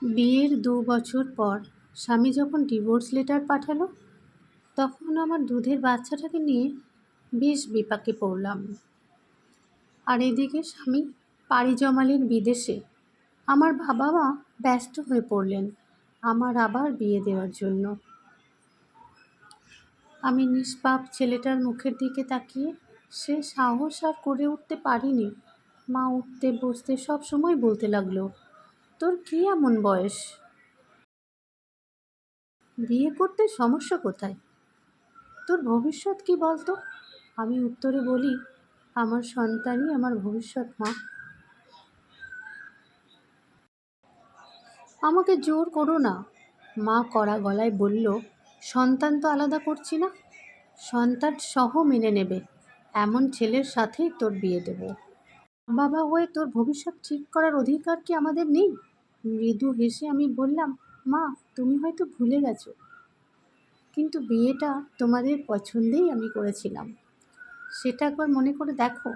বিয়ের ২ বছর পর স্বামী যখন ডিভোর্স লেটার পাঠালো, তখন আমার দুধের বাচ্চাটাকে নিয়ে বেশ বিপাকে পড়লাম। আর এদিকে স্বামী পাড়ি জমালেন বিদেশে। আমার বাবা মা ব্যস্ত হয়ে পড়লেন আমার আবার বিয়ে দেওয়ার জন্য। আমি নিষ্পাপ ছেলেটার মুখের দিকে তাকিয়ে সে সাহস আর করে উঠতে পারিনি। মা উঠতে বসতে সব সময় বলতে লাগলো, তোর কী এমন বয়স, বিয়ে করতে সমস্যা কোথায়, তোর ভবিষ্যৎ কি বলতো? আমি উত্তরে বলি, আমার সন্তানই আমার ভবিষ্যৎ মা। আমাকে জোর করো না, মা কড়া গলায় বলল, সন্তান তো আলাদা করছি না, সন্তান সহ মেনে নেবে এমন ছেলের সাথেই তোর বিয়ে দেব। বাবা হয়ে তোর ভবিষ্যৎ ঠিক করার অধিকার কি আমাদের নেই? মৃদু হেসে আমি বললাম, মা তুমি হয়তো ভুলে গেছো, কিন্তু বিয়েটা তোমাদের পছন্দেই আমি করেছিলাম, সেটা একবার মনে করে দেখো।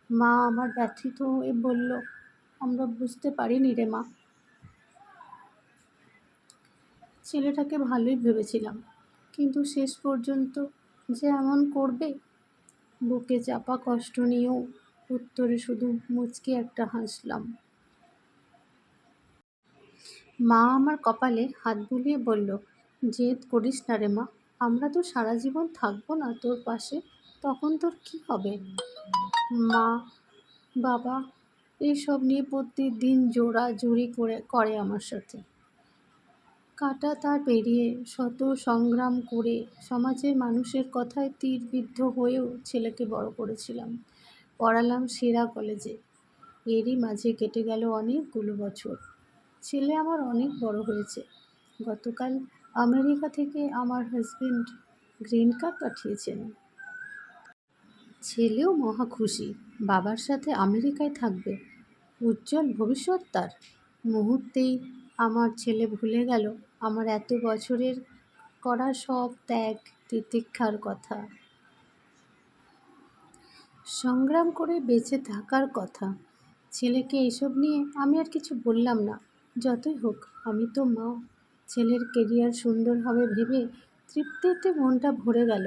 মা আমার ব্যথিত হয়ে বলল, আমরা বুঝতে পারিনি রে মা, ছেলেটাকে ভালোই ভেবেছিলাম, কিন্তু শেষ পর্যন্ত যে এমন করবে। বুকে চাপা কষ্ট নিয়েও উত্তরে শুধু মুচকি একটা হাসলাম। মা আমার কপালে হাত বুলিয়ে বলল, জেদ করিস না রে মা, আমরা তো সারা জীবন থাকবো না তোর পাশে, তখন তোর কি হবে? মা বাবা এইসব নিয়ে প্রতিদিন জোরাজুরি করে আমার সাথে। কাটা তার পেরিয়ে শত সংগ্রাম করে সমাজের মানুষের কথায় তীরবিদ্ধ হয়েও ছেলেকে বড় করেছিলাম, পড়ালাম সেরা কলেজে। এরই মাঝে কেটে গেল অনেকগুলো বছর। ছেলে আমার অনেক বড় হয়েছে। গতকাল আমেরিকা থেকে আমার হাজবেন্ড গ্রিন কার্ড পাঠিয়েছেন। ছেলেও মহা খুশি, বাবার সাথে আমেরিকায় থাকবে, উজ্জ্বল ভবিষ্যৎ তার। মুহূর্তেই আমার ছেলে ভুলে গেল আমার এত বছরের করা সব ত্যাগ তিতিক্ষার কথা, সংগ্রাম করে বেঁচে থাকার কথা। ছেলেকে এসব নিয়ে আমি আর কিছু বললাম না। যতই হোক আমি তো মা, ছেলের কেরিয়ার সুন্দর হবে ভেবে তৃপ্তিতে মনটা ভরে গেল।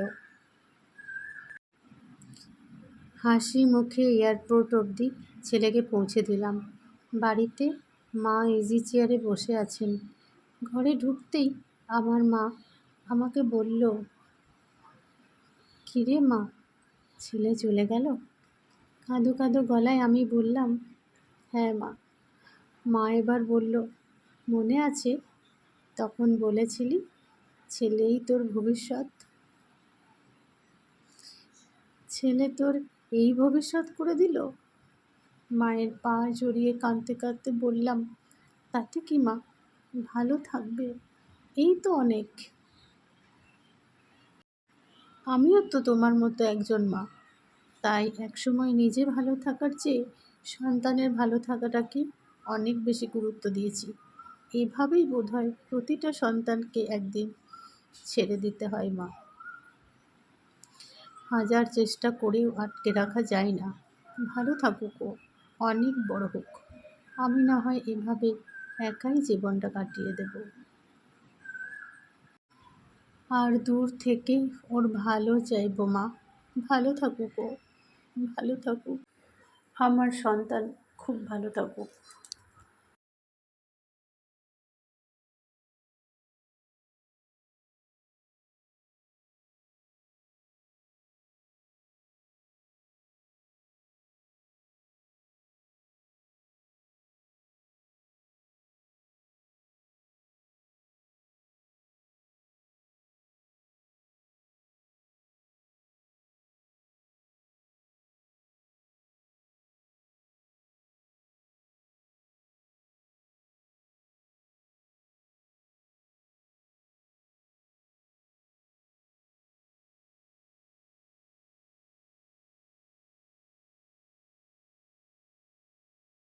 হাসি মুখে এয়ারপোর্ট অবধি ছেলেকে পৌঁছে দিলাম। বাড়িতে মা ইজি চেয়ারে বসে আছেন। ঘরে ঢুকতেই আমার মা আমাকে বলল, কিরে মা, ছেলে চলে গেল? কাঁদো কাঁদো গলায় আমি বললাম, হ্যাঁ মা। মা এবার বলল, মনে আছে তখন বলেছিলি ছেলেই তোর ভবিষ্যৎ? ছেলে তোর এই ভবিষ্যৎ করে দিল। মায়ের পা জড়িয়ে কাঁদতে কাঁদতে বললাম, তাতে কি মা, ভালো থাকবে এই তো অনেক। আমিও তো তোমার মতো একজন মা, তাই একসময় নিজে ভালো থাকার চেয়ে সন্তানের ভালো থাকাটাকে অনেক বেশি গুরুত্ব দিয়েছি। এভাবেই বোধহয় প্রতিটা সন্তানকে একদিন ছেড়ে দিতে হয় মা। হাজার চেষ্টা করেও আটকে রাখা যায় না। ভালো থাকুক ও, অনেক বড় হোক, আমি না হয় এভাবে একাই জীবনটা কাটিয়ে দেব। আর দূর থেকে ওর ভালো চাইবো মা। ভালো থাকুক ও, ভালো থাকুক, আমার সন্তান খুব ভালো থাকুক।